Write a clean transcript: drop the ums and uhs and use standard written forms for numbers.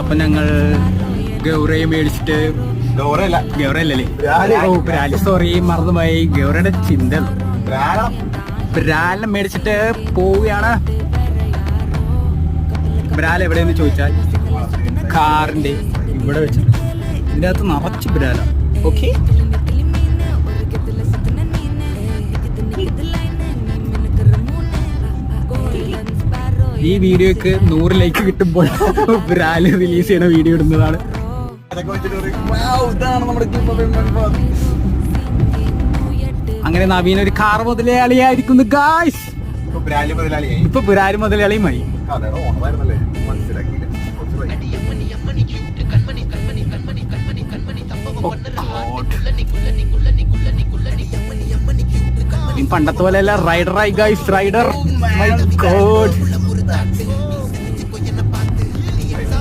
അപ്പൊ ഞങ്ങൾ ഗൗറയെ മേടിച്ചിട്ട് ഗൗറയല്ലേ സോറി മറന്നുപോയി. ഗൗറയുടെ ചിന്ത ബ്രാലിനെ മേടിച്ചിട്ട് പോവുകയാണ്. ബ്രാൽ എവിടെയെന്ന് ചോദിച്ചാൽ കാറിന്റെ ഇവിടെ വെച്ചിട്ട് ഇതിന്റെ അകത്ത് നിറച്ച് ബ്രാല. ഓക്കെ, ഈ വീഡിയോക്ക് 100 ലൈക്ക് കിട്ടുമ്പോൾ ബ്രാല് റിലീസ് ചെയ്യണ വീഡിയോ ഇടുന്നതാണ്. അങ്ങനെ നവീൻ ഒരു കാർ മുതലാളിയായിരിക്കുന്നു ഗായ്സ്. ഇപ്പൊ ബ്രാല് മുതലാളിയുമായി. പണ്ടത്തെ പോലെയല്ല, റൈഡറായി ഗായ്സ്, റൈഡർ. My God.